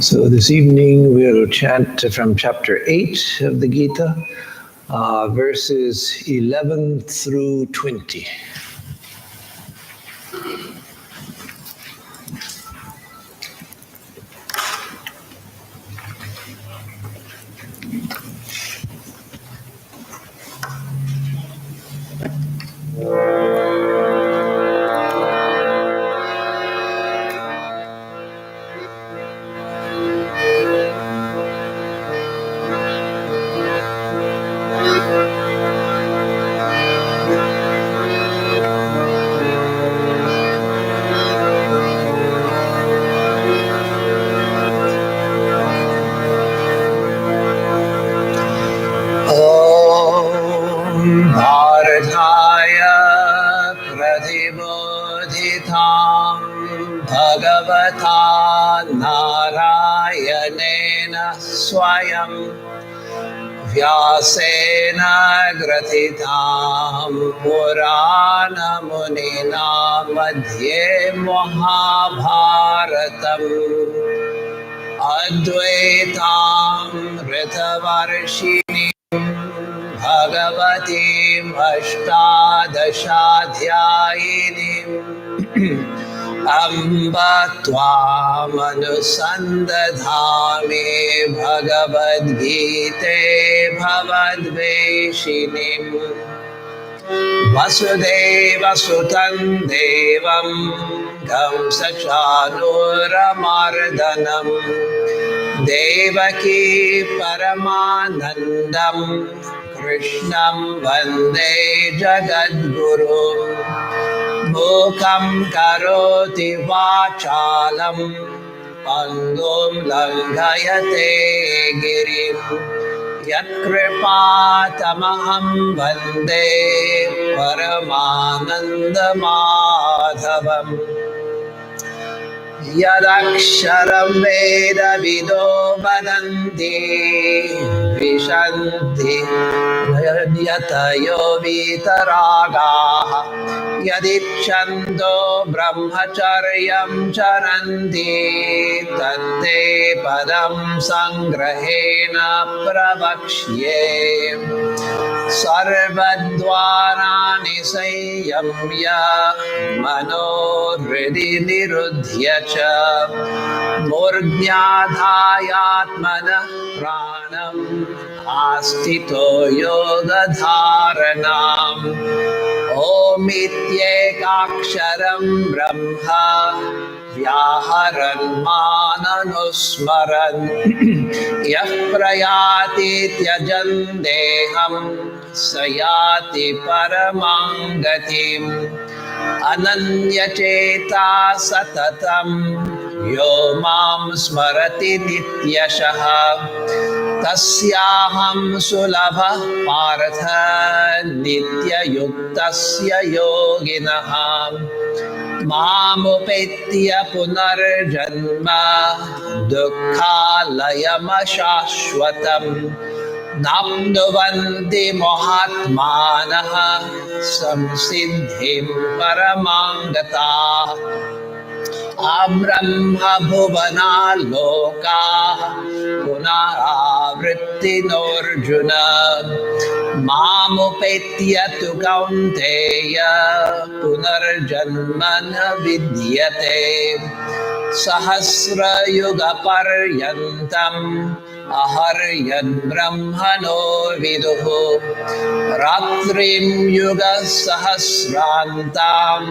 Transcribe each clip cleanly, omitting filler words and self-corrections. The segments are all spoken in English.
So this evening we'll chant from chapter 8 of the Gita, verses 11 through 20. Bhagavata Narayana Swayam Vyasena Gratitam Purana Munina Madhye Mahabharatam Advaitam Ritavarshini Bhagavatim Ashtadashadhyayinim Amba Tvam Anusandadhami Bhagavad Gita Bhavadveshinim Vasudeva Sutam Devam Kamsachanuramardanam Devaki Paramanandam Krishnam Vande Jagadguru Mukam Karoti Vachalam Pangum Langhayate Girim Yatkripatamaham Vande Paramananda Madhavam Yadaksharam Veda Vido Vadanti Vishanti Yatayo Vitaragaha Yadicchando Brahmacharyam Charanti Tatte Padam Sangrahena Pravakshye Sarvadvarani Sanyamya Manorhidi Niruddhya Cha Murgyadhayatmana Pranam Astito Yoga Dharanam Om Ityekaksharam Brahma Vyaharan Mananusmaran Yah Prayati Tyajan Deham Sayati Paramangatim Ananya Cheta Satatam Yo Mam Smarati Nityashaha Tasyaham Sulabha Partha Nitya Yuktasya Yoginaham Mamupetya Punarjanma Dukhalayama Shashwatam Namnuvanti Mahatmanaha Samsiddhim Paramangata Abrahma Bhuvana Loka Punaravritti Norjuna Mamupetya tu Kaunteya Punarjanmana Vidyate Sahasra Yuga Paryantam Aharyan Brahmano Viduhu Ratrim Yuga Sahasrantam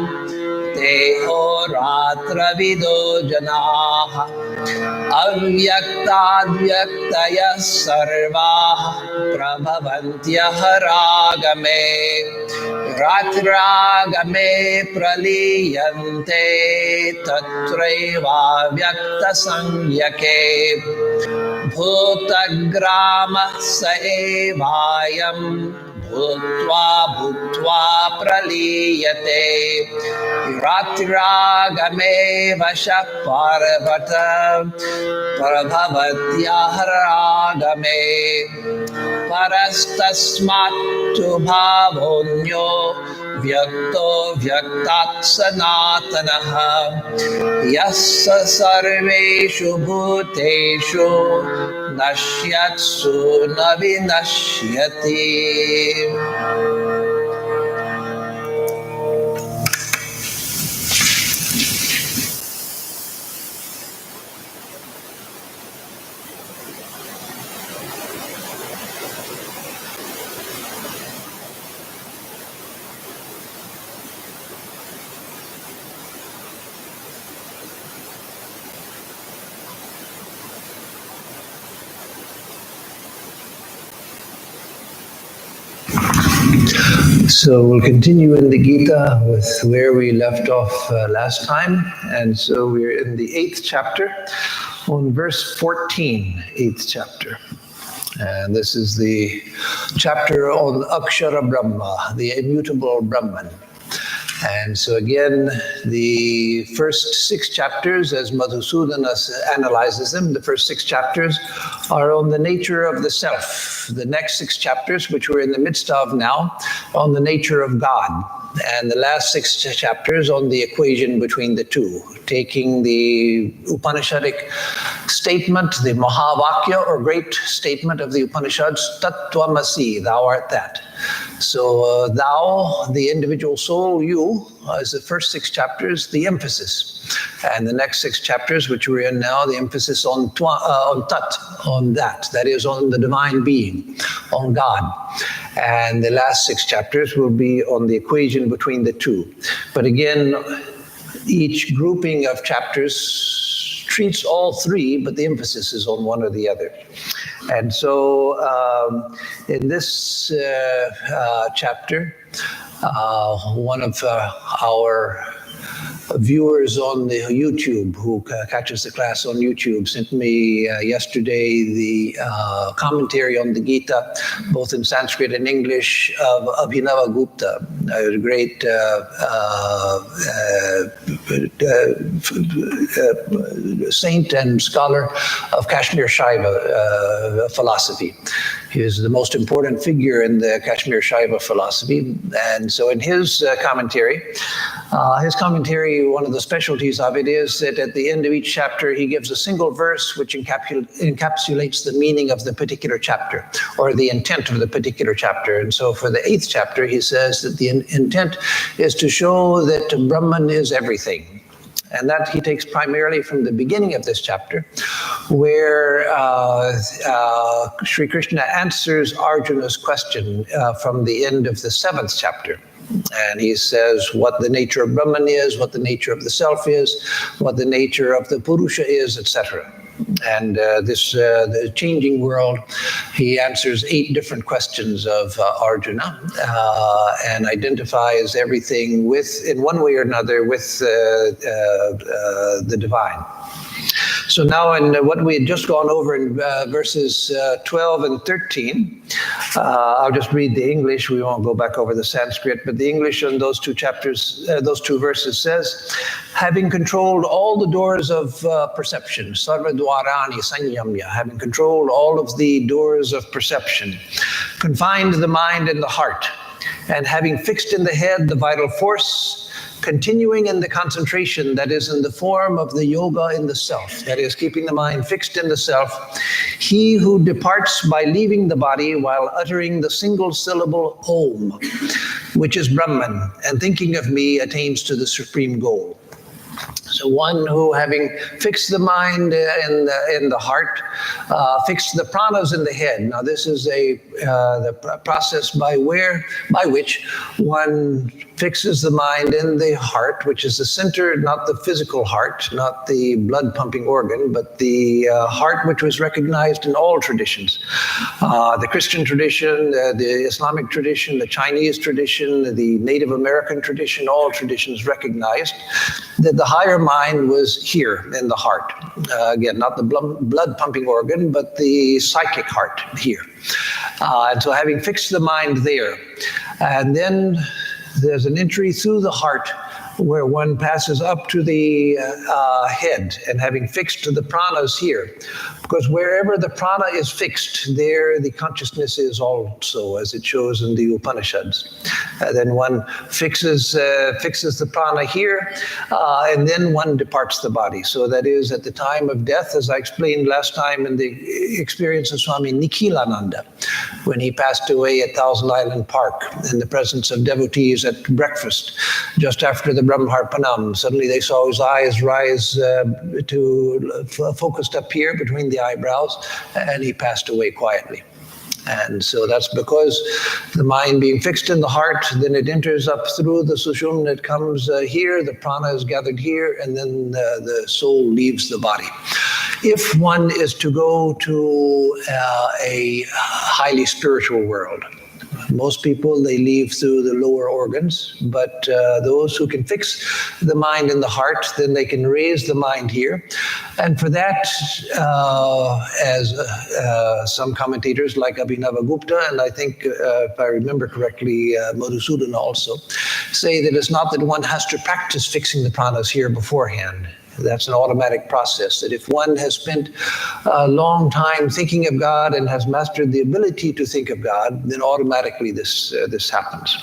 Teho Ratra Vido Janaha Avyaktadvyaktaya Sarvaha Prabhavantyah Ragame Ratragame Praliyante Tatraiva Vyakta Sangyake Bhutagrama Saevayam bhutva bhutva praliyate ratiragame vasha parvata prabhavatyaharagame parastasmattu bhavonyo vyakto vyaktat sanatanaha yassa sarveshu bhuteshu nashyatsu na vinashyati. So we'll continue in the Gita with where we left off last time. And so we're in the 8th chapter on verse 14, 8th chapter. And this is the chapter on Akshara Brahma, the immutable Brahman. And so again, the first 6 chapters, as Madhusudana analyzes them, the first 6 chapters are on the nature of the self. The next 6 chapters, which we're in the midst of now, on the nature of God. And the last 6 chapters on the equation between the two, taking the Upanishadic statement, the Mahavakya, or great statement of the Upanishads, Tattvamasi, thou art that. So thou, the individual soul, you, is the first 6 chapters, the emphasis. And the next 6 chapters, which we're in now, the emphasis on tat, on that is on the divine being, on God. And the last 6 chapters will be on the equation between the two. But again, each grouping of chapters treats all 3, but the emphasis is on one or the other. And so in this chapter, one of our viewers on the YouTube who catches the class on YouTube sent me yesterday the commentary on the Gita, both in Sanskrit and English, of Abhinava Gupta, a great saint and scholar of Kashmir Shaiva philosophy. He is the most important figure in the Kashmir Shaiva philosophy. And so in his commentary, one of the specialties of it is that at the end of each chapter, he gives a single verse which encapsulates the meaning of the particular chapter or the intent of the particular chapter. And so for the 8th chapter, he says that the intent is to show that Brahman is everything. And that he takes primarily from the beginning of this chapter, where Sri Krishna answers Arjuna's question from the end of the 7th chapter. And he says what the nature of Brahman is, what the nature of the self is, what the nature of the Purusha is, etc. And the changing world, he answers 8 different questions of Arjuna and identifies everything in one way or another, with the divine. So now in what we had just gone over in verses 12 and 13, I'll just read the English. We won't go back over the Sanskrit, but the English on those 2 chapters, those 2 verses says, having controlled all the doors of perception, sarva dwarani sanyamya, having controlled all of the doors of perception, confined the mind and the heart, and having fixed in the head the vital force, continuing in the concentration that is in the form of the yoga in the self, that is keeping the mind fixed in the self, he who departs by leaving the body while uttering the single syllable Om, which is Brahman, and thinking of me, attains to the supreme goal. So one who, having fixed the mind in the heart, fixed the pranas in the head. Now this is the process by which one fixes the mind in the heart, which is the center, not the physical heart, not the blood pumping organ, but the heart which was recognized in all traditions. The Christian tradition, the Islamic tradition, the Chinese tradition, the Native American tradition, all traditions recognized that the higher mind was here in the heart. Again, not the blood pumping organ, but the psychic heart here. And so having fixed the mind there, and then there's an entry through the heart where one passes up to the head, and having fixed the pranas here, because wherever the prana is fixed, there the consciousness is also, as it shows in the Upanishads. Then one fixes the prana here, and then one departs the body. So that is at the time of death, as I explained last time in the experience of Swami Nikhilananda, when he passed away at Thousand Island Park in the presence of devotees at breakfast, just after the Brahmarpanam. Suddenly they saw his eyes rise to focused up here between the eyebrows, and he passed away quietly. And so that's because the mind being fixed in the heart, then it enters up through the sushumna, it comes here, the prana is gathered here, and then the soul leaves the body. If one is to go to a highly spiritual world, most people, they leave through the lower organs, but those who can fix the mind in the heart, then they can raise the mind here. And for that, as some commentators like Abhinavagupta, and I think, if I remember correctly, Madhusudana also, say that it's not that one has to practice fixing the pranas here beforehand. That's an automatic process, that if one has spent a long time thinking of God and has mastered the ability to think of God, then automatically this happens.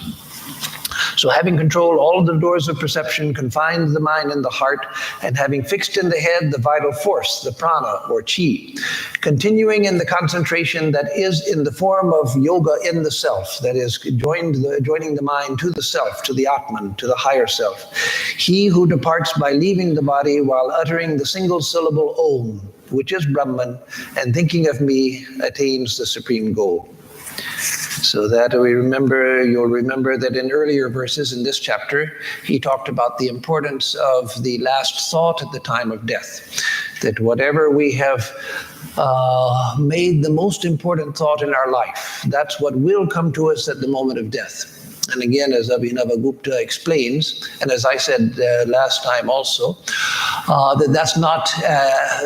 So having controlled all the doors of perception, confined the mind in the heart, and having fixed in the head the vital force, the prana or chi, continuing in the concentration that is in the form of yoga in the self, that is joining the mind to the self, to the Atman, to the higher self. He who departs by leaving the body while uttering the single syllable Om, which is Brahman, and thinking of me, attains the supreme goal. So that you'll remember that in earlier verses in this chapter, he talked about the importance of the last thought at the time of death. That whatever we have made the most important thought in our life, that's what will come to us at the moment of death. And again, as Abhinavagupta explains, and as I said last time also, that's not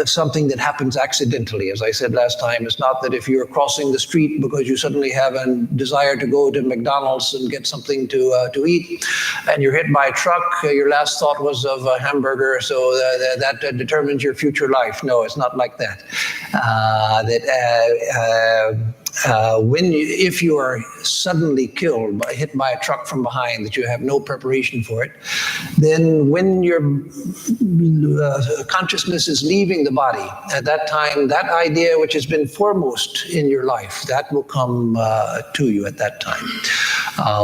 something that happens accidentally. As I said last time, it's not that if you're crossing the street because you suddenly have a desire to go to McDonald's and get something to eat, and you're hit by a truck, your last thought was of a hamburger, so that determines your future life. No, it's not like that. If you are suddenly killed, hit by a truck from behind, that you have no preparation for it, then when your consciousness is leaving the body, at that time, that idea which has been foremost in your life, that will come to you at that time,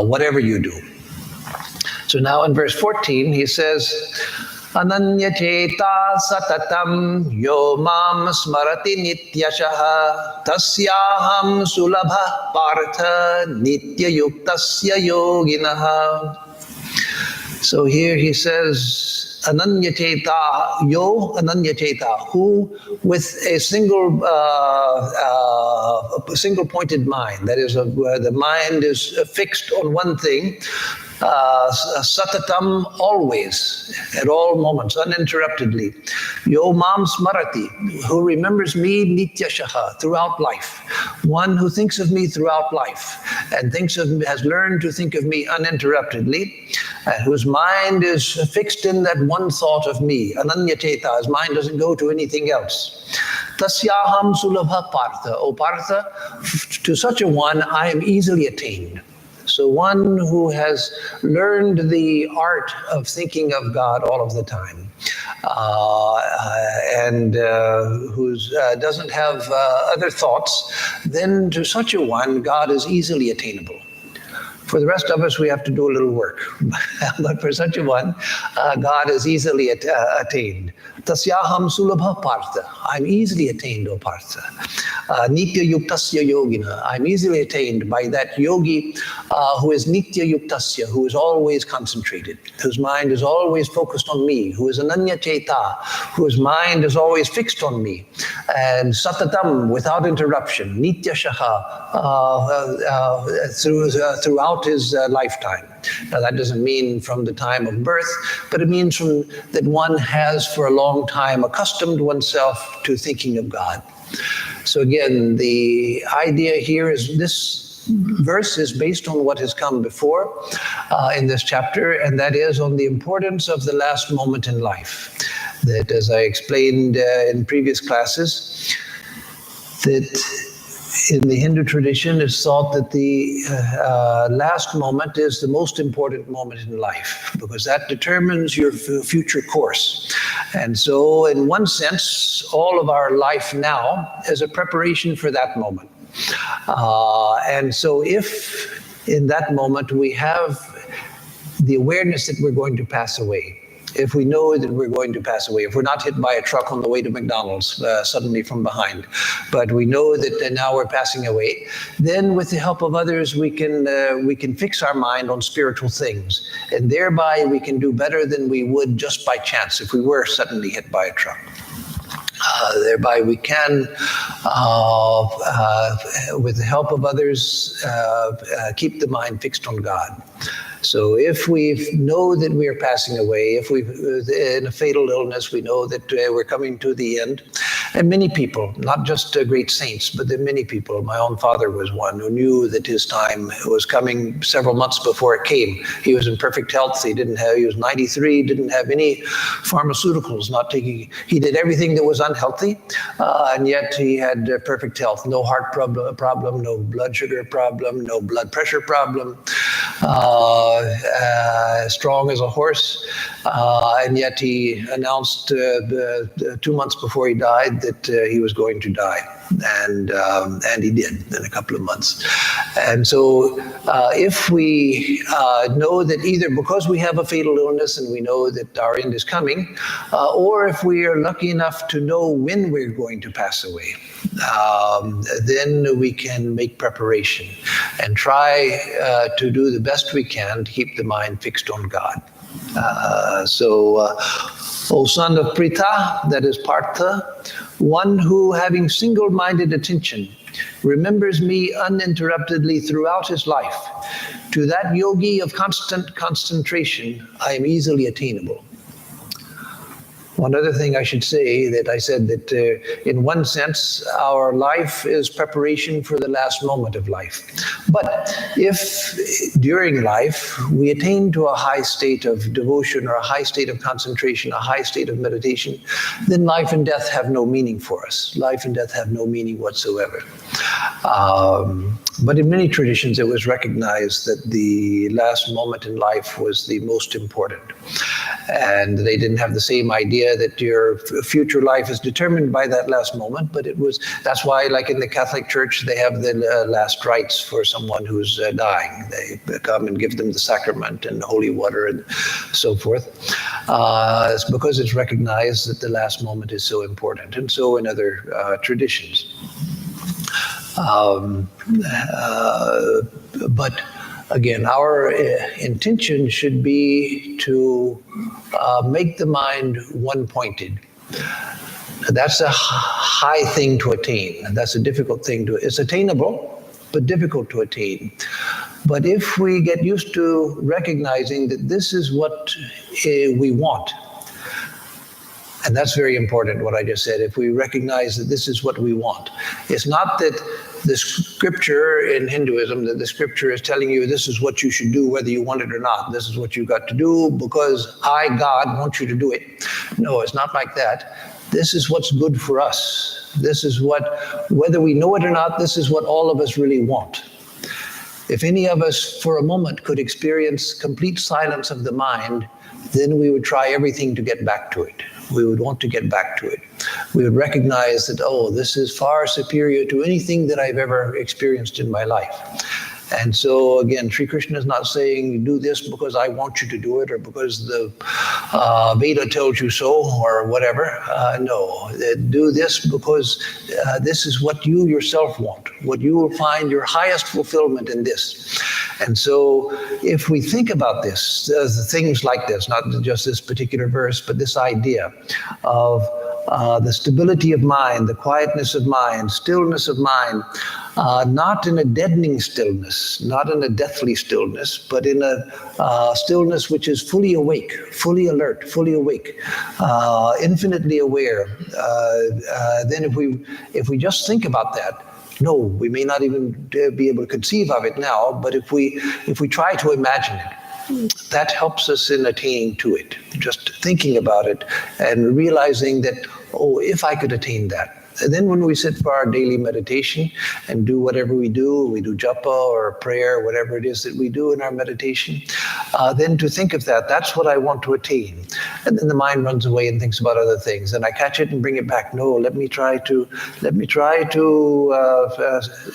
whatever you do. So now in verse 14, he says, Ananya cheta satatam yo mam smarati nityashaha tasyaham sulabha partha nitya yuktasya yoginaha. So here he says, Ananya cheta, yo ananya cheta, who with a single pointed mind, that is, the mind is fixed on one thing, satatam, always, at all moments, uninterruptedly. Yo mam smarati, who remembers me nityashaha, throughout life. One who thinks of me throughout life and has learned to think of me uninterruptedly, and whose mind is fixed in that one thought of me. Ananya cheta, his mind doesn't go to anything else. Tasyaham sulabha partha. O Partha, to such a one I am easily attained. So one who has learned the art of thinking of God all of the time, and who doesn't have other thoughts, then to such a one, God is easily attainable. For the rest of us, we have to do a little work. But for such a one, God is easily attained. Tasyaham sulabha partha. I'm easily attained, O Partha. Nitya yuktasya yogina. I'm easily attained by that yogi who is nitya yuktasya, who is always concentrated, whose mind is always focused on me, who is ananya cheta, whose mind is always fixed on me, and satatam, without interruption, nitya shaha, throughout his lifetime. Now that doesn't mean from the time of birth, but it means that one has for a long time accustomed oneself to thinking of God. So again, the idea here is this verse is based on what has come before in this chapter, and that is on the importance of the last moment in life. That, as I explained in previous classes, that in the Hindu tradition, it's thought that the last moment is the most important moment in life because that determines your future course. And so, in one sense, all of our life now is a preparation for that moment. And so, if in that moment we have the awareness that we're going to pass away, if we know that we're going to pass away, if we're not hit by a truck on the way to McDonald's suddenly from behind, but we know that now we're passing away, then with the help of others, we can fix our mind on spiritual things, and thereby we can do better than we would just by chance if we were suddenly hit by a truck. Thereby we can, with the help of others, keep the mind fixed on God. So if we know that we are passing away, if we've in a fatal illness, we know that we're coming to the end. And many people, not just great saints, but there are many people. My own father was one who knew that his time was coming several months before it came. He was in perfect health. He was 93, didn't have any pharmaceuticals, he did everything that was unhealthy, and yet he had perfect health. No heart problem, no blood sugar problem, no blood pressure problem. Strong as a horse, and yet he announced 2 months before he died that he was going to die, and he did in a couple of months. And so if we know that either because we have a fatal illness and we know that our end is coming, or if we are lucky enough to know when we're going to pass away, then we can make preparation and try to do the best we can to keep the mind fixed on God. O son of Pritha, that is Partha, one who, having single-minded attention, remembers me uninterruptedly throughout his life, to that yogi of constant concentration, I am easily attainable. One other thing I should say, that I said that in one sense, our life is preparation for the last moment of life. But if during life we attain to a high state of devotion or a high state of concentration, a high state of meditation, then life and death have no meaning for us. Life and death have no meaning whatsoever. But in many traditions, it was recognized that the last moment in life was the most important. And they didn't have the same idea that your future life is determined by that last moment, but that's why, like in the Catholic Church, they have the last rites for someone who's dying. They come and give them the sacrament and holy water and so forth. It's because it's recognized that the last moment is so important, and so in other traditions. But again, our intention should be to make the mind one-pointed. That's a high thing to attain. That's a difficult thing it's attainable, but difficult to attain. But if we get used to recognizing that this is what we want, and that's very important, what I just said. If we recognize that this is what we want, it's not that the scripture in Hinduism, that the scripture is telling you this is what you should do whether you want it or not. This is what you got to do because I, God, want you to do it. No, it's not like that. This is what's good for us. This is what, whether we know it or not, this is what all of us really want. If any of us for a moment could experience complete silence of the mind, then we would try everything to get back to it. We would want to get back to it. We would recognize that, oh, this is far superior to anything that I've ever experienced in my life. And so again, Sri Krishna is not saying do this because I want you to do it or because the Veda tells you so or whatever. No, do this because this is what you yourself want, what you will find your highest fulfillment in this. And so if we think about this, things like this, not just this particular verse, but this idea of the stability of mind, the quietness of mind, stillness of mind, not in a deadening stillness, not in a deathly stillness, but in a stillness which is fully awake, fully alert, fully awake, infinitely aware. Then if we just think about that, no, we may not even be able to conceive of it now, but if we try to imagine it, that helps us in attaining to it. Just thinking about it and realizing that, oh, if I could attain that. And then when we sit for our daily meditation and do whatever we do japa or prayer, whatever it is that we do in our meditation, then to think of that, that's what I want to attain. And then the mind runs away and thinks about other things. And I catch it and bring it back. No, let me try to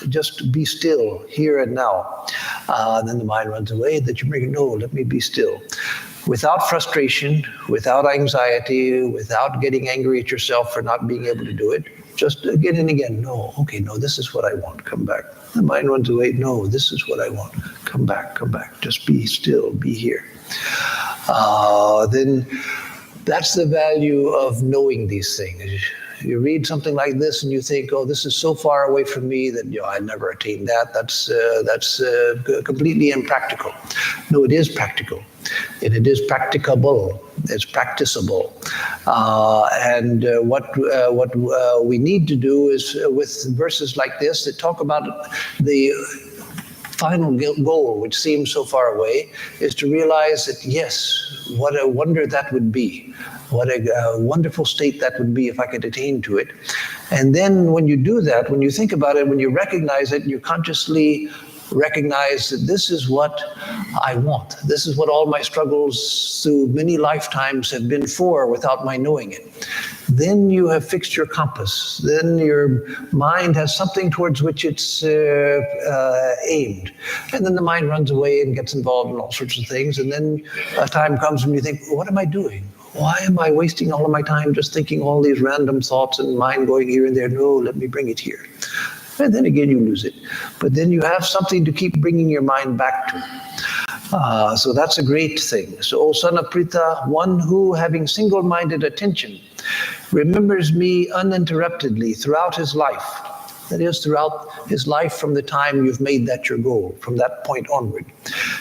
just be still here and now. And then the mind runs away. That you bring it, no, let me be still. Without frustration, without anxiety, without getting angry at yourself for not being able to do it. Just again and again, no, okay, no, this is what I want, come back. The mind runs away, no, this is what I want, come back, just be still, be here. Then that's the value of knowing these things. You read something like this and you think, oh, this is so far away from me that I never attained that. That's completely impractical. No, it is practical. And it is practicable. It's practicable. And what we need to do is, with verses like this that talk about the final goal, which seems so far away, is to realize that, yes, what a wonder that would be. What a wonderful state that would be if I could attain to it. And then when you do that, when you think about it, when you recognize it, you consciously recognize that this is what I want. This is what all my struggles through many lifetimes have been for without my knowing it. Then you have fixed your compass. Then your mind has something towards which it's aimed. And then the mind runs away and gets involved in all sorts of things. And then a time comes when you think, what am I doing? Why am I wasting all of my time just thinking all these random thoughts and mind going here and there? No, let me bring it here. And then again, you lose it. But then you have something to keep bringing your mind back to. So that's a great thing. So, O son of Pritha, one who, having single-minded attention, remembers me uninterruptedly throughout his life. That is, throughout his life from the time you've made that your goal, from that point onward.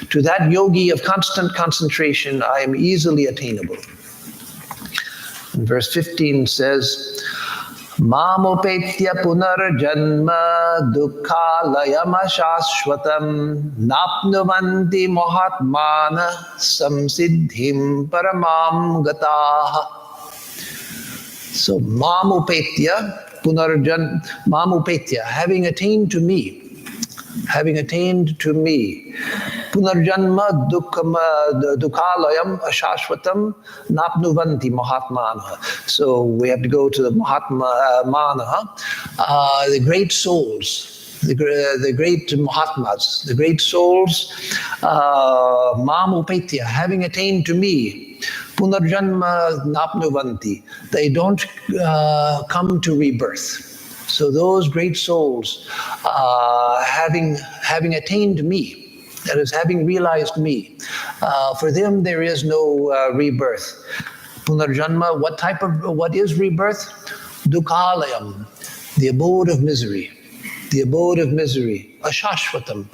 To that yogi of constant concentration, I am easily attainable. And verse 15 says, Mamopetya punarjanma dukkhalayama shashvatam napnuvanti mohatmana samsiddhim paramam gataha. So mamopetya mamopetya, having attained to me, punarjanma dukkhalayam ashashvatam napnuvanti mahatmana. So we have to go to the mahatmana, the great souls, the great mahatmas, the great souls, mamupetya, having attained to me, punarjanma napnuvanti, they don't come to rebirth. So those great souls, having attained me, that is, having realized me, for them there is no rebirth. Punarjanma, what is rebirth? Dukkhalayam, the abode of misery, ashashvatam,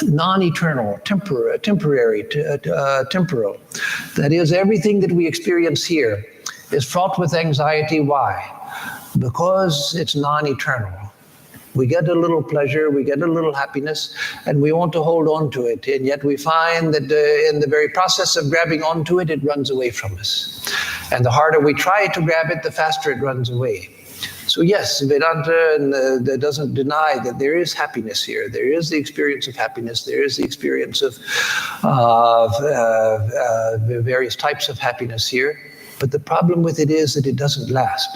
non-eternal, temporary, temporal. That is, everything that we experience here is fraught with anxiety. Why? Because it's non-eternal. We get a little pleasure, we get a little happiness, and we want to hold on to it. And yet we find that in the very process of grabbing onto it, it runs away from us. And the harder we try to grab it, the faster it runs away. So yes, Vedanta doesn't deny that there is happiness here. There is the experience of happiness. There is the experience of various types of happiness here. But the problem with it is that it doesn't last.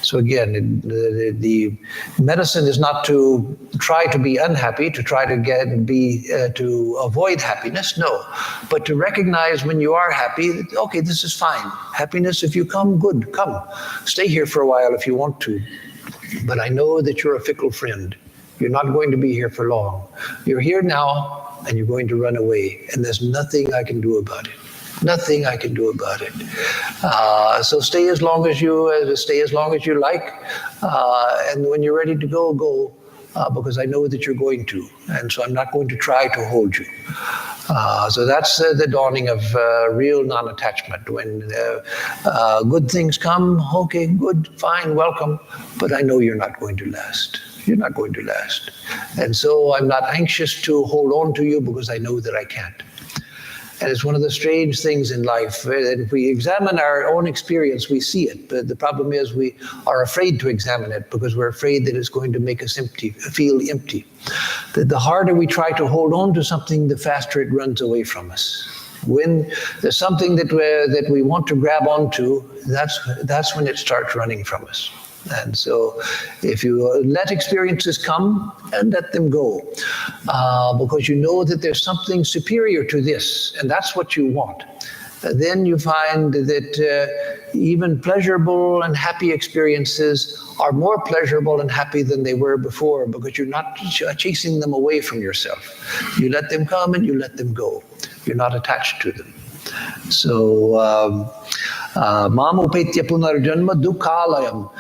So again, the medicine is not to try to be unhappy, to try to to avoid happiness, no, but to recognize when you are happy, that, okay, this is fine. Happiness, if you come, good, come. Stay here for a while if you want to. But I know that you're a fickle friend. You're not going to be here for long. You're here now, and you're going to run away, and there's nothing I can do about it. Nothing I can do about it. So stay as long as you like, and when you're ready to go, go. because I know that you're going to, and so I'm not going to try to hold you. So that's the dawning of real non-attachment. When good things come, okay, good, fine, welcome, but I know you're not going to last. You're not going to last. And so I'm not anxious to hold on to you because I know that I can't. And it's one of the strange things in life that if we examine our own experience, we see it. But the problem is we are afraid to examine it because we're afraid that it's going to make us feel empty. That the harder we try to hold on to something, the faster it runs away from us. When there's something that we want to grab onto, that's when it starts running from us. And so if you let experiences come and let them go, because you know that there's something superior to this, and that's what you want, then you find that even pleasurable and happy experiences are more pleasurable and happy than they were before, because you're not chasing them away from yourself. You let them come and you let them go. You're not attached to them. So, Mam upetya punarjanma dukhalayam.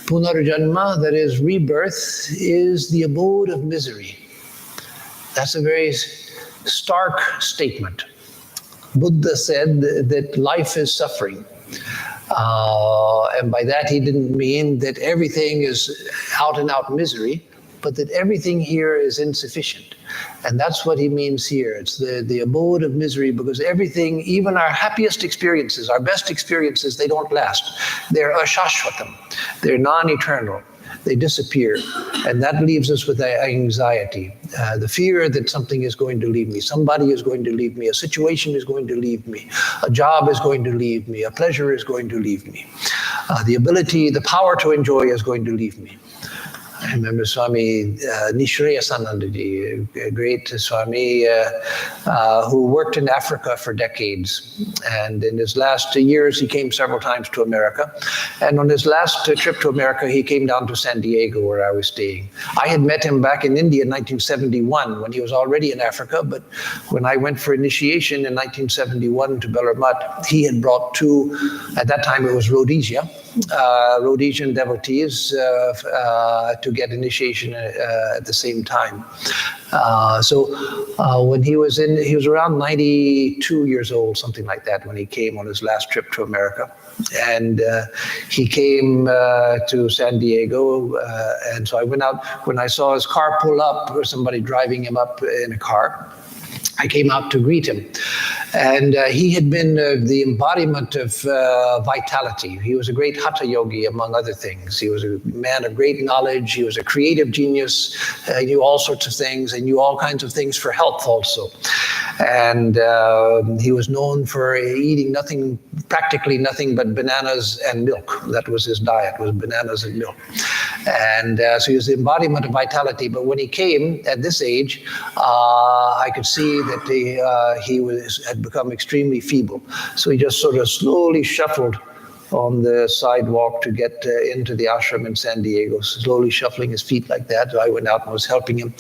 Punarjanma, that is rebirth, is the abode of misery. That's a very stark statement. Buddha said that life is suffering. And by that he didn't mean that everything is out and out misery, but that everything here is insufficient. And that's what he means here. It's the abode of misery, because everything, even our happiest experiences, our best experiences, they don't last. They're ashashvatam. They're non-eternal. They disappear. And that leaves us with anxiety. The fear that something is going to leave me. Somebody is going to leave me. A situation is going to leave me. A job is going to leave me. A pleasure is going to leave me. The power to enjoy is going to leave me. I remember Swami Nishrayasanandaji, a great Swami who worked in Africa for decades. And in his last years, he came several times to America. And on his last trip to America, he came down to San Diego, where I was staying. I had met him back in India in 1971, when he was already in Africa. But when I went for initiation in 1971 to Bellarmine, he had brought two, at that time it was Rhodesian devotees to get initiation at the same time. So when he was around 92 years old, something like that, when he came on his last trip to America. And he came to San Diego, and so I went out. When I saw his car pull up, or somebody driving him up in a car, I came out to greet him. And he had been the embodiment of vitality. He was a great hatha yogi, among other things. He was a man of great knowledge. He was a creative genius. He knew all sorts of things, and knew all kinds of things for health also. And he was known for eating practically nothing but bananas and milk. That was his diet, was bananas and milk. And so he was the embodiment of vitality. But when he came at this age, I could see that he had become extremely feeble. So he just sort of slowly shuffled on the sidewalk to get into the ashram in San Diego, slowly shuffling his feet like that. So I went out and was helping him.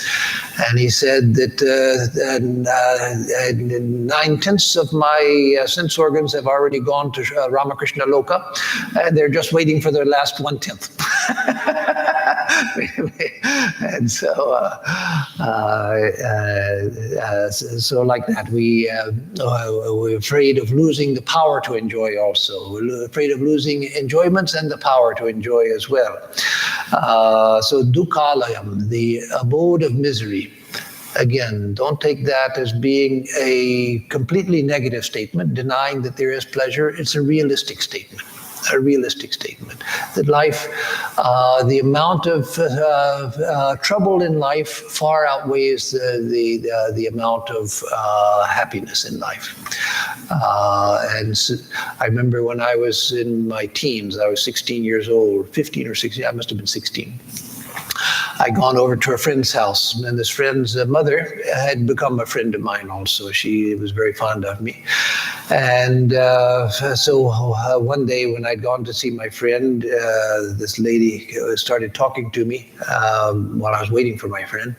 And he said that 9/10 of my sense organs have already gone to Ramakrishna Loka, and they're just waiting for their last 1/10. And so like that, we're afraid of losing the power to enjoy also. We're afraid of losing enjoyments and the power to enjoy as well. So dukhalayam, the abode of misery. Again, don't take that as being a completely negative statement, denying that there is pleasure. It's a realistic statement. A realistic statement that life, the amount of trouble in life far outweighs the amount of happiness in life. And so I remember when I was in my teens, I was 16 years old, 15 or 16, I must have been 16. I'd gone over to a friend's house, and this friend's mother had become a friend of mine also. She was very fond of me. And so one day when I'd gone to see my friend, this lady started talking to me while I was waiting for my friend.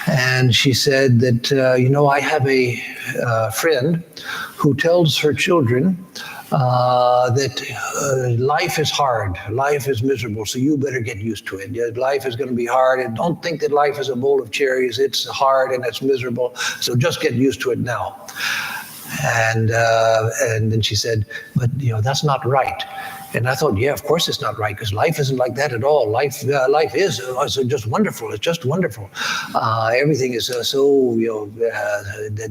And she said that, I have a friend who tells her children that life is hard, life is miserable, so you better get used to it. Life is going to be hard, and don't think that life is a bowl of cherries. It's hard and it's miserable, so just get used to it now. And then she said, but that's not right. And I thought, yeah, of course it's not right, because life isn't like that at all. Life is just wonderful. It's just wonderful. Everything is so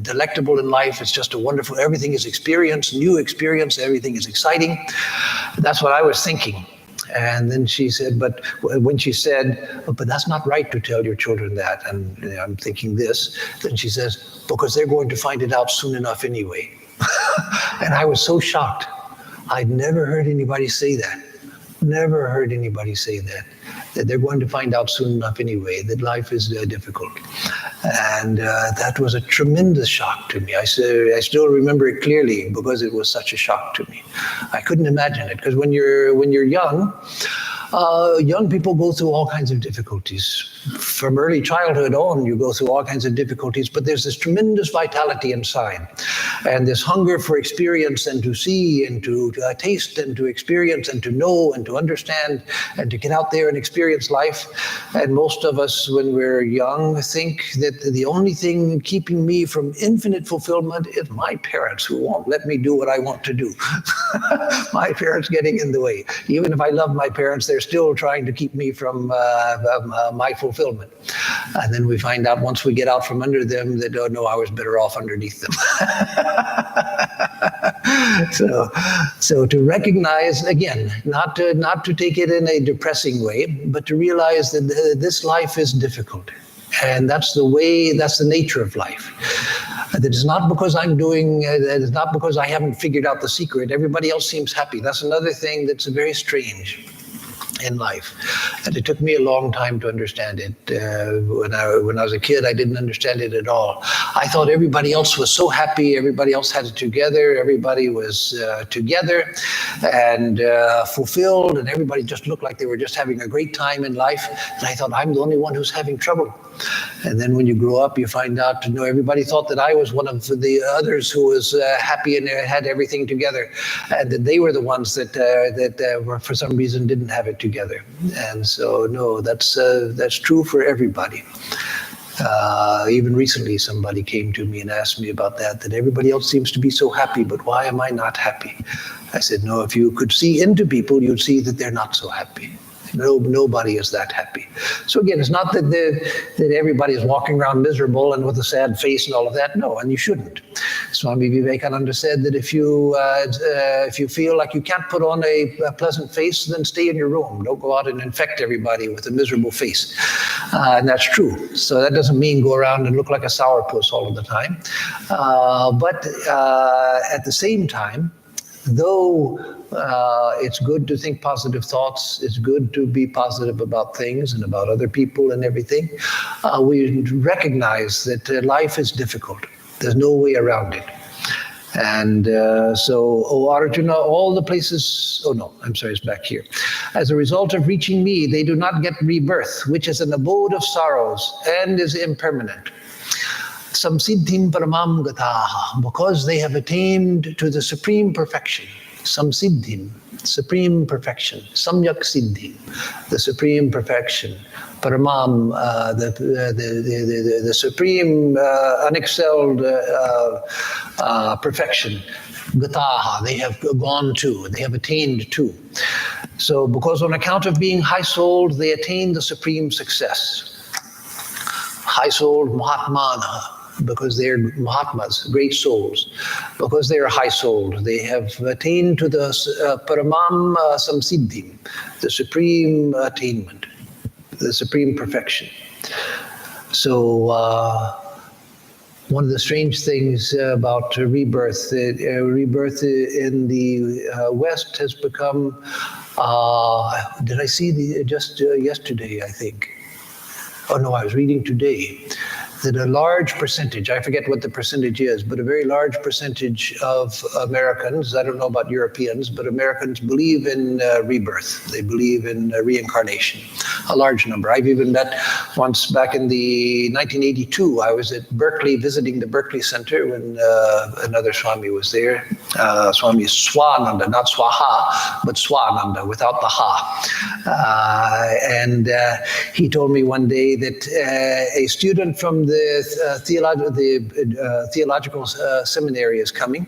delectable in life. It's just a wonderful. Everything is experience, new experience. Everything is exciting. That's what I was thinking. And then she said, but when she said, but that's not right to tell your children that, and I'm thinking this, then she says, because they're going to find it out soon enough anyway. And I was so shocked. I'd never heard anybody say that. Never heard anybody say that they're going to find out soon enough anyway, that life is difficult. And that was a tremendous shock to me. I still remember it clearly because it was such a shock to me. I couldn't imagine it, because when you're young, young people go through all kinds of difficulties. From early childhood on, you go through all kinds of difficulties, but there's this tremendous vitality inside, and this hunger for experience and to see and to taste and to experience and to know and to understand and to get out there and experience life. And most of us, when we're young, think that the only thing keeping me from infinite fulfillment is my parents, who won't let me do what I want to do. My parents getting in the way. Even if I love my parents, they're still trying to keep me from my fulfillment. And then we find out once we get out from under them that, oh no, I was better off underneath them. So to recognize, again, not to take it in a depressing way, but to realize that this life is difficult. And that's the nature of life. That it's not because it's not because I haven't figured out the secret. Everybody else seems happy. That's another thing that's very strange in life. And it took me a long time to understand it. When I was a kid, I didn't understand it at all. I thought everybody else was so happy, everybody else had it together, everybody was together and fulfilled, and everybody just looked like they were just having a great time in life. And I thought, I'm the only one who's having trouble. And then when you grow up, you find out, everybody thought that I was one of the others who was happy and had everything together, and that they were the ones that were, for some reason, didn't have it together. And so, no, that's true for everybody. Even recently, somebody came to me and asked me about that everybody else seems to be so happy, but why am I not happy? I said, no, if you could see into people, you'd see that they're not so happy. Nobody is that happy. So again, it's not that everybody is walking around miserable and with a sad face and all of that. No, and you shouldn't. Swami Vivekananda said that if you feel like you can't put on a pleasant face, then stay in your room. Don't go out and infect everybody with a miserable face. And that's true. So that doesn't mean go around and look like a sourpuss all of the time. But at the same time, though it's good to think positive thoughts, it's good to be positive about things and about other people and everything, we recognize that life is difficult. There's no way around it. And so, O Arjuna, all the places, it's back here. As a result of reaching me, they do not get rebirth, which is an abode of sorrows and is impermanent. Samsiddhim paramam gataha, because they have attained to the supreme perfection. Samsiddhim, supreme perfection. Samyak siddhi, the supreme perfection. Paramam, the supreme unexcelled perfection. Gataha, they have gone to, they have attained to. So because on account of being high-souled, they attain the supreme success. High-souled Mahatmana, because they're Mahatmas, great souls. Because they are high-souled, they have attained to the Paramam Samsiddhim, the supreme attainment, the supreme perfection. So one of the strange things about rebirth, rebirth in the West has become, did I see just yesterday, I think. Oh no, I was reading today that a large percentage, I forget what the percentage is, but a very large percentage of Americans, I don't know about Europeans, but Americans believe in rebirth. They believe in reincarnation, a large number. I've even met once back in the 1982, I was at Berkeley visiting the Berkeley Center when another Swami was there. Swami Swananda, not Swaha, but Swananda, without the ha. And he told me one day that a student from the theological seminary is coming,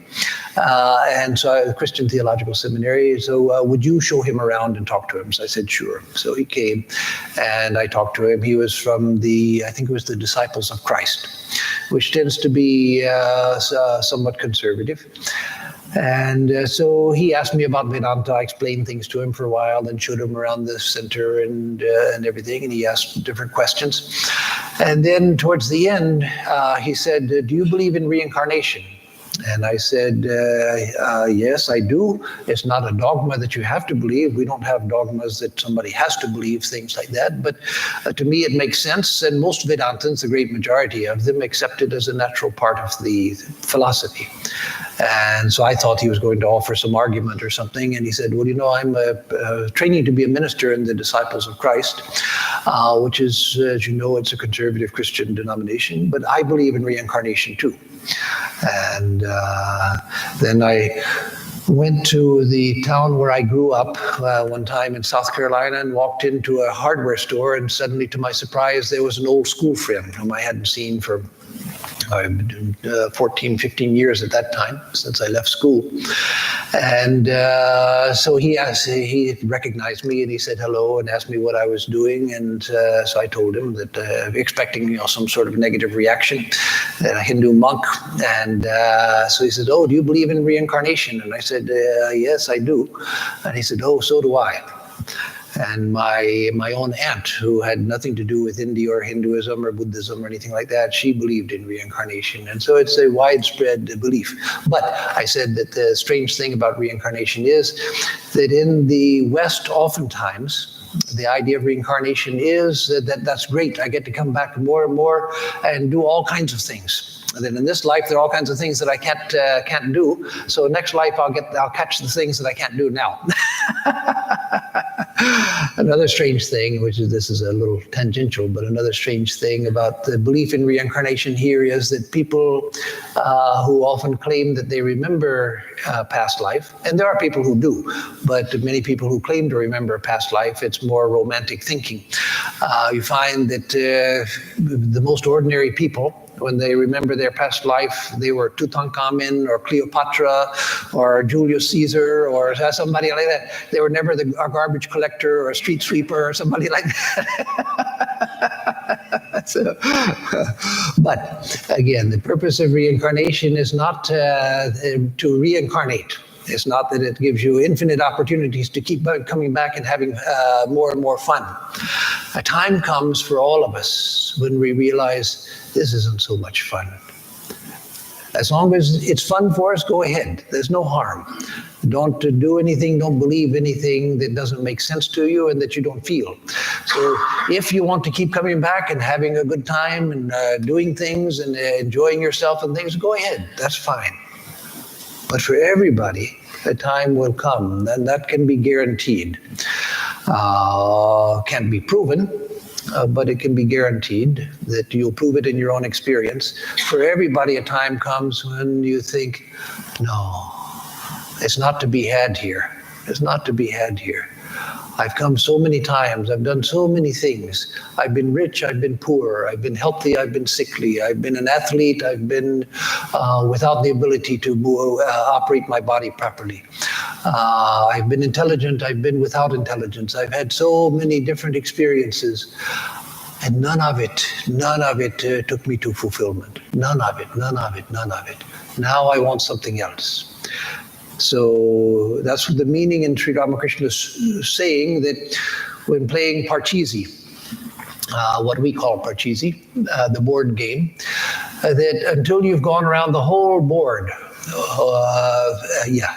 and so the Christian theological seminary. So would you show him around and talk to him? So I said, sure. So he came, and I talked to him. He was from I think it was the Disciples of Christ, which tends to be somewhat conservative. And so he asked me about Vedanta. I explained things to him for a while, then showed him around the center and everything, and he asked different questions. And then towards the end, he said, do you believe in reincarnation? And I said, yes, I do. It's not a dogma that you have to believe. We don't have dogmas that somebody has to believe, things like that. But to me, it makes sense. And most Vedantins, the great majority of them, accept it as a natural part of the philosophy. And so I thought he was going to offer some argument or something. And he said, well, you know, I'm training to be a minister in the Disciples of Christ, which is, as you know, it's a conservative Christian denomination. But I believe in reincarnation too. And then I went to the town where I grew up one time in South Carolina and walked into a hardware store, and suddenly, to my surprise, there was an old school friend whom I hadn't seen for 14, 15 years at that time, since I left school. And so he recognized me, and he said hello and asked me what I was doing. And so I told him that, expecting some sort of negative reaction, that a Hindu monk. And so he said, oh, do you believe in reincarnation? And I said, yes, I do. And he said, oh, so do I. And my own aunt, who had nothing to do with India or Hinduism or Buddhism or anything like that, she believed in reincarnation. And so it's a widespread belief. But I said that the strange thing about reincarnation is that in the West, oftentimes, the idea of reincarnation is that's great. I get to come back more and more and do all kinds of things. And then in this life, there are all kinds of things that I can't do. So next life, I'll catch the things that I can't do now. Another strange thing, this is a little tangential, but another strange thing about the belief in reincarnation here is that people who often claim that they remember past life, and there are people who do, but many people who claim to remember past life, it's more romantic thinking. You find that the most ordinary people, when they remember their past life, they were Tutankhamun or Cleopatra or Julius Caesar or somebody like that. They were never a garbage collector or a street sweeper or somebody like that. But again, the purpose of reincarnation is not to reincarnate. It's not that it gives you infinite opportunities to keep coming back and having more and more fun. A time comes for all of us when we realize this isn't so much fun. As long as it's fun for us, go ahead. There's no harm. Don't do anything, don't believe anything that doesn't make sense to you and that you don't feel. So if you want to keep coming back and having a good time and doing things and enjoying yourself and things, go ahead. That's fine. But for everybody, a time will come, and that can be guaranteed. Can't be proven, but it can be guaranteed that you'll prove it in your own experience. For everybody, a time comes when you think, no, it's not to be had here. It's not to be had here. I've come so many times. I've done so many things. I've been rich. I've been poor. I've been healthy. I've been sickly. I've been an athlete. I've been without the ability to operate my body properly. I've been intelligent. I've been without intelligence. I've had so many different experiences. And none of it took me to fulfillment. None of it. Now I want something else. So that's the meaning in Sri Ramakrishna's saying that when playing Parcheesi, what we call Parcheesi, the board game, that until you've gone around the whole board,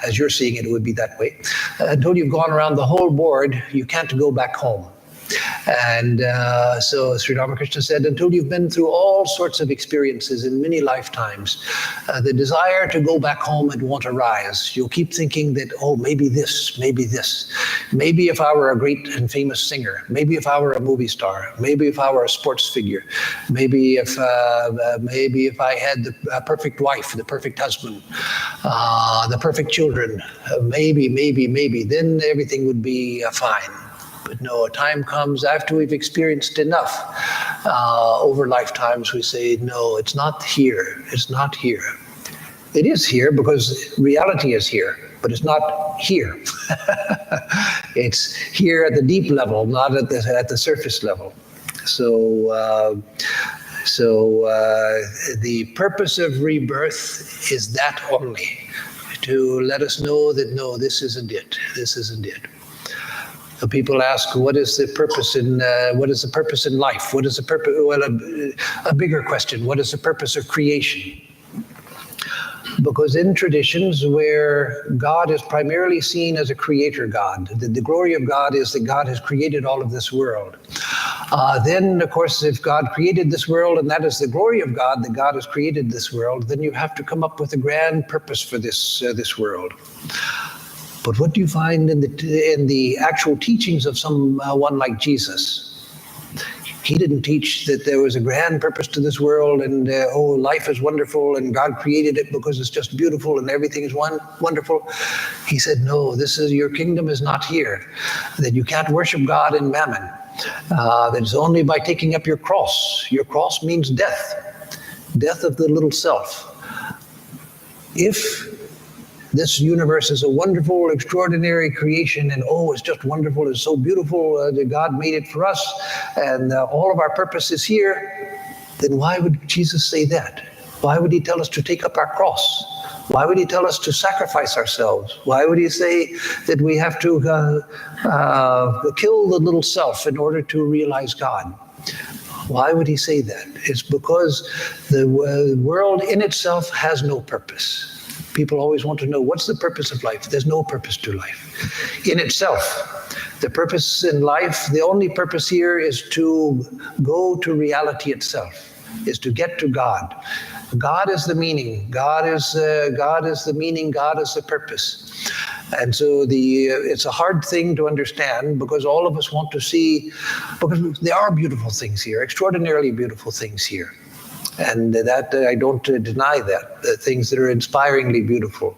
as you're seeing it, it would be that way. Until you've gone around the whole board, you can't go back home. And so Sri Ramakrishna said, until you've been through all sorts of experiences in many lifetimes, the desire to go back home and won't arise. You'll keep thinking that, oh, maybe this, maybe this. Maybe if I were a great and famous singer, maybe if I were a movie star, maybe if I were a sports figure, maybe if I had the perfect wife, the perfect husband, the perfect children, maybe, then everything would be fine. But no, a time comes after we've experienced enough over lifetimes, we say, no, it's not here. It's not here. It is here because reality is here, but it's not here. It's here at the deep level, not at the surface level. So the purpose of rebirth is that only, to let us know that no, this isn't it. This isn't it. So people ask, what is the purpose in life? What is the purpose? Well, a bigger question: what is the purpose of creation? Because in traditions where God is primarily seen as a creator God, the glory of God is that God has created all of this world. Then, of course, if God created this world, and that is the glory of God, that God has created this world, then you have to come up with a grand purpose for this world. But what do you find in the actual teachings of someone like Jesus? He didn't teach that there was a grand purpose to this world and, life is wonderful and God created it because it's just beautiful and everything is wonderful. He said, no, your kingdom is not here, that you can't worship God in mammon, that it's only by taking up your cross. Your cross means death of the little self. If this universe is a wonderful, extraordinary creation, and it's just wonderful, it's so beautiful that God made it for us, and all of our purpose is here, then why would Jesus say that? Why would he tell us to take up our cross? Why would he tell us to sacrifice ourselves? Why would he say that we have to kill the little self in order to realize God? Why would he say that? It's because the world in itself has no purpose. People always want to know, what's the purpose of life? There's no purpose to life. In itself, the purpose in life, the only purpose here is to go to reality itself, is to get to God. God is the meaning. God is the meaning. God is the purpose. And so it's a hard thing to understand, because all of us want to see, because there are beautiful things here, extraordinarily beautiful things here. And that I don't deny that, the things that are inspiringly beautiful,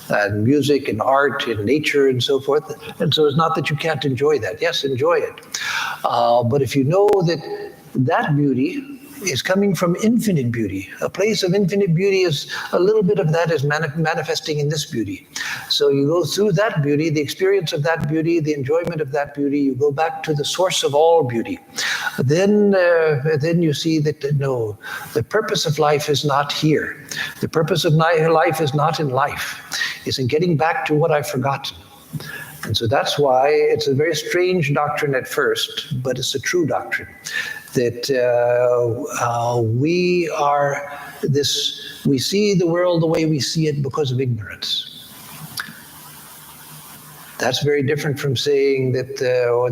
and music and art and nature and so forth. And so it's not that you can't enjoy that. Yes, enjoy it. But if you know that beauty is coming from infinite beauty, a place of infinite beauty, is a little bit of that is manifesting in this beauty. So you go through that beauty, the experience of that beauty, the enjoyment of that beauty, you go back to the source of all beauty. Then you see that, no, the purpose of life is not here. The purpose of life is not in life. It's in getting back to what I've forgotten. And so that's why it's a very strange doctrine at first, but it's a true doctrine, that we see the world the way we see it because of ignorance. That's very different from saying that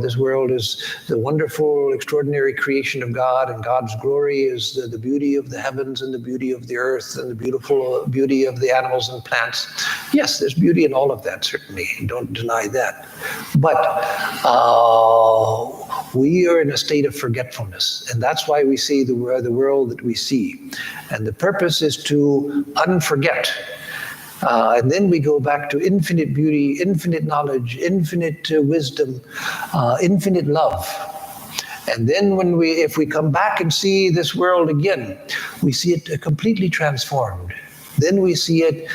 this world is the wonderful, extraordinary creation of God, and God's glory is the beauty of the heavens and the beauty of the earth and the beautiful beauty of the animals and plants. Yes, there's beauty in all of that, certainly. Don't deny that. But we are in a state of forgetfulness, and that's why we see the world that we see. And the purpose is to unforget. And then we go back to infinite beauty, infinite knowledge, infinite wisdom, infinite love. And then if we come back and see this world again, we see it completely transformed. Then we see it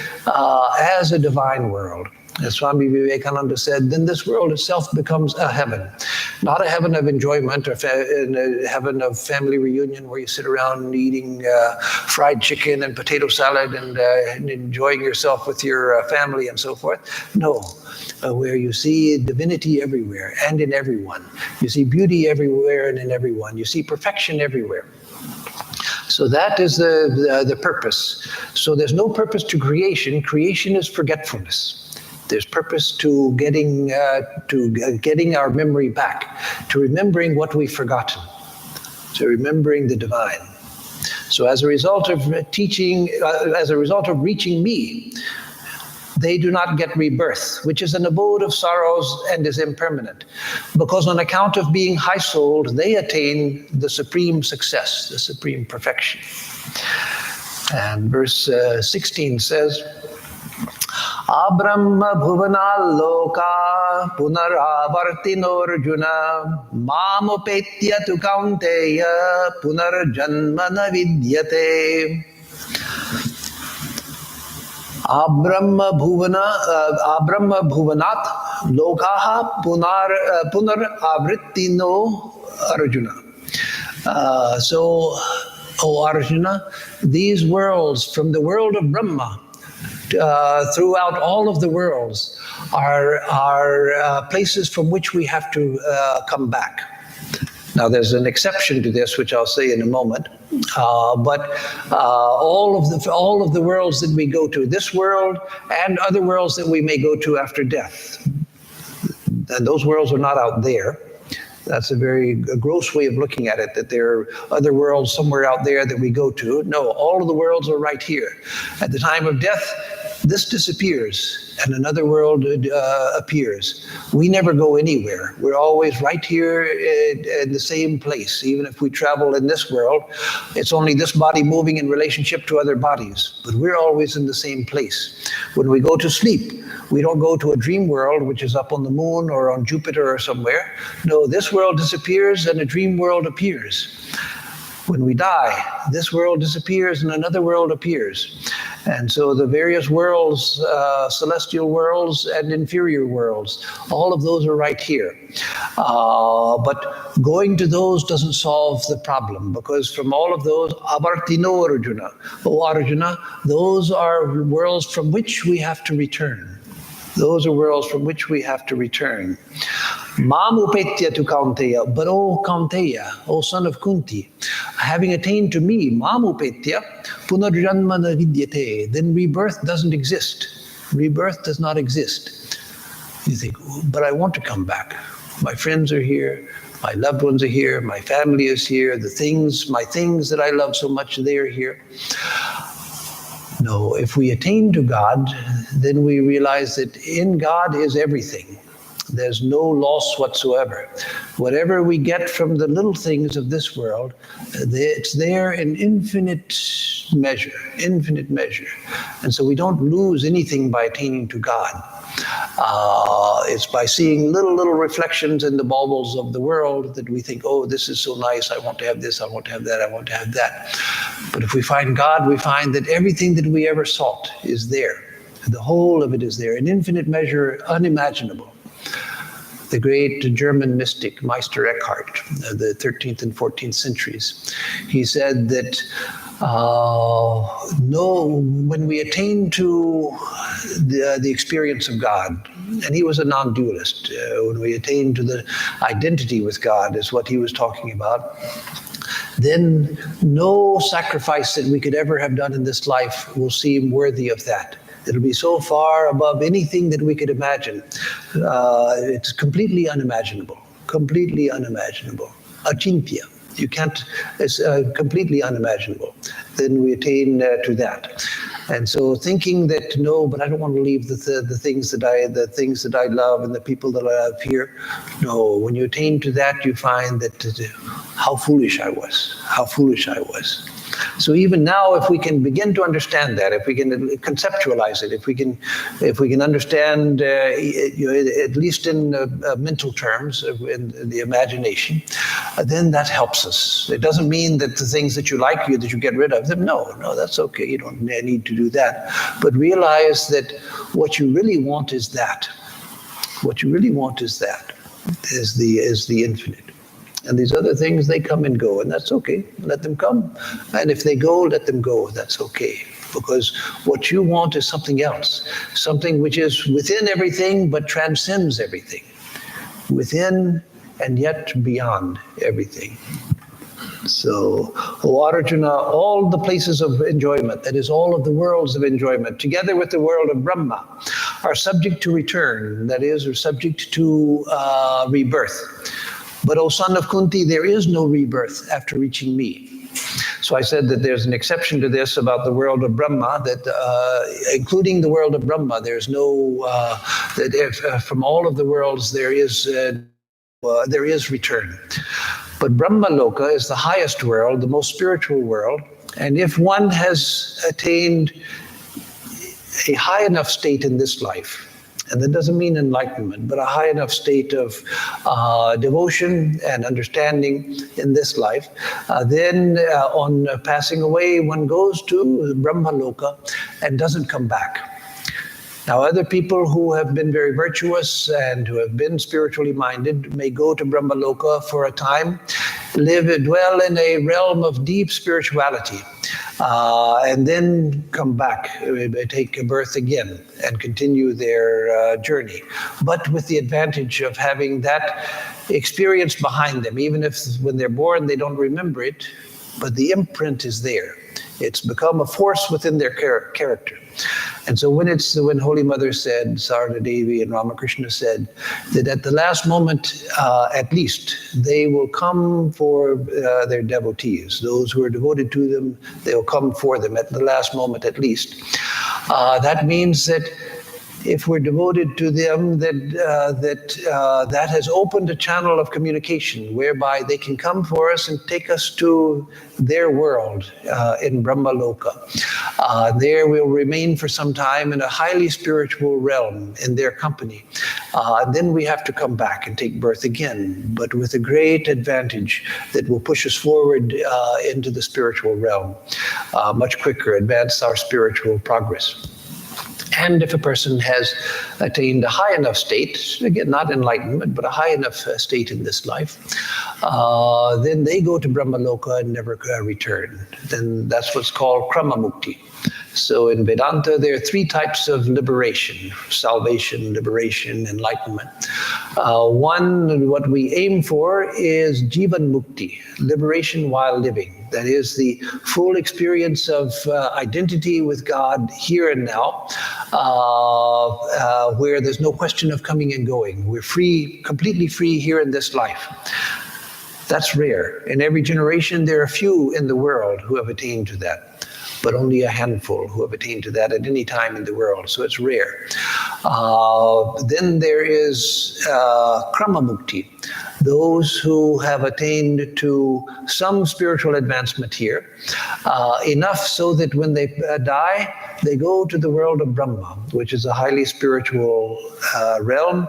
as a divine world. As Swami Vivekananda said, then this world itself becomes a heaven. Not a heaven of enjoyment or a heaven of family reunion where you sit around eating fried chicken and potato salad and enjoying yourself with your family and so forth. No, where you see divinity everywhere and in everyone. You see beauty everywhere and in everyone. You see perfection everywhere. So that is the purpose. So there's no purpose to creation. Creation is forgetfulness. There's purpose to getting our memory back, to remembering what we've forgotten, to remembering the divine. So as a result of reaching me, they do not get rebirth, which is an abode of sorrows and is impermanent. Because on account of being high-souled, they attain the supreme success, the supreme perfection. And verse 16 says, Abrahma bhuvanal loka punaravartinorjuna mamupetya tu kaunteya punarjanma na vidyate. Abrahma bhuvanat lokaha punaravrittino Arjuna. So, O Arjuna, these worlds from the world of Brahma throughout all of the worlds are places from which we have to come back. Now, there's an exception to this, which I'll say in a moment. But all of the worlds that we go to, this world and other worlds that we may go to after death, and those worlds are not out there. That's a very gross way of looking at it, that there are other worlds somewhere out there that we go to. No, all of the worlds are right here. At the time of death, this disappears and another world appears. We never go anywhere. We're always right here in the same place. Even if we travel in this world, it's only this body moving in relationship to other bodies, but we're always in the same place. When we go to sleep, we don't go to a dream world, which is up on the moon or on Jupiter or somewhere. No, this world disappears and a dream world appears. When we die, this world disappears and another world appears. And so the various worlds, celestial worlds and inferior worlds, all of those are right here. But going to those doesn't solve the problem, because from all of those, avartino Arjuna, O Arjuna, those are worlds from which we have to return. Those are worlds from which we have to return. Mam upetya tu Kaunteya, but O Kaunteya, O son of Kunti, having attained to me, Mam upetya punarjanma na vidyate, then rebirth doesn't exist. Rebirth does not exist. You think, but I want to come back. My friends are here, my loved ones are here, my family is here, my things that I love so much, they are here. No, if we attain to God, then we realize that in God is everything. There's no loss whatsoever. Whatever we get from the little things of this world, it's there in infinite measure, infinite measure. And so we don't lose anything by attaining to God. It's by seeing little reflections in the baubles of the world that we think, oh, this is so nice, I want to have this, I want to have that, I want to have that. But if we find God, we find that everything that we ever sought is there. The whole of it is there, in infinite measure, unimaginable. The great German mystic Meister Eckhart, the 13th and 14th centuries, he said that when we attain to the experience of God, and he was a non-dualist, when we attain to the identity with God is what he was talking about, then no sacrifice that we could ever have done in this life will seem worthy of that. It'll be so far above anything that we could imagine. It's completely unimaginable, completely unimaginable. Achintya. You can't, it's completely unimaginable. Then we attain to that. And so thinking that, no, but I don't want to leave the things that I love and the people that I love here. No, when you attain to that, you find that how foolish I was, how foolish I was. So even now, if we can begin to understand that, if we can conceptualize it, if we can understand, at least in mental terms, in the imagination, then that helps us. It doesn't mean that the things that you like, that you get rid of them. No, that's okay. You don't need to do that. But realize that what you really want is that. What you really want is that, is the infinite. And these other things, they come and go, and that's okay. Let them come. And if they go, let them go. That's okay. Because what you want is something else, something which is within everything but transcends everything. Within and yet beyond everything. So, O Arjuna, all the places of enjoyment, that is all of the worlds of enjoyment, together with the world of Brahma, are subject to return, that is, are subject to rebirth. But, O son of Kunti, there is no rebirth after reaching me. So I said that there's an exception to this about the world of Brahma, that including the world of Brahma, there's no, that if, from all of the worlds there is return. But Brahma Loka is the highest world, the most spiritual world, and if one has attained a high enough state in this life, and that doesn't mean enlightenment, but a high enough state of devotion and understanding in this life, then on passing away, one goes to Brahma Loka and doesn't come back. Now, other people who have been very virtuous and who have been spiritually minded may go to Brahma Loka for a time, dwell in a realm of deep spirituality, and then come back, take a birth again, and continue their journey. But with the advantage of having that experience behind them, even if when they're born they don't remember it, but the imprint is there. It's become a force within their character. And so when Holy Mother said, Sarada Devi and Ramakrishna said, that at the last moment, at least, they will come for their devotees. Those who are devoted to them, they will come for them at the last moment at least. That means that if we're devoted to them, that has opened a channel of communication whereby they can come for us and take us to their world in Brahma Loka. There we'll remain for some time in a highly spiritual realm in their company. Then we have to come back and take birth again, but with a great advantage that will push us forward into the spiritual realm much quicker, advance our spiritual progress. And if a person has attained a high enough state, again, not enlightenment, but a high enough state in this life, then they go to Brahma Loka and never return. Then that's what's called Krama Mukti. So in Vedanta, there are three types of liberation: salvation, liberation, enlightenment. One, what we aim for is Jivan Mukti, liberation while living. That is the full experience of identity with God here and now, where there's no question of coming and going. We're free, completely free here in this life. That's rare. In every generation, there are few in the world who have attained to that, but only a handful who have attained to that at any time in the world, so it's rare. Then there is Krama Mukti, those who have attained to some spiritual advancement here, enough so that when they die, they go to the world of Brahma, which is a highly spiritual realm.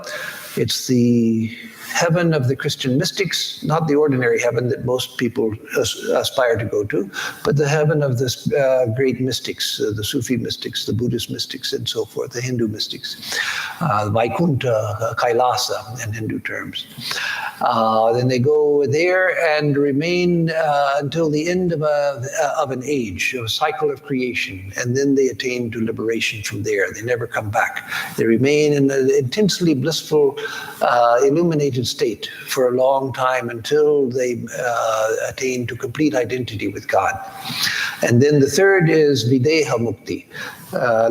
It's the heaven of the Christian mystics, not the ordinary heaven that most people aspire to go to, but the heaven of the great mystics, the Sufi mystics, the Buddhist mystics, and so forth, the Hindu mystics, Vaikuntha, Kailasa in Hindu terms. Then they go there and remain until the end of an age, of a cycle of creation, and then they attain to liberation from there. They never come back. They remain in an intensely blissful, illuminated state for a long time until they attain to complete identity with God. And then the third is Videha Mukti,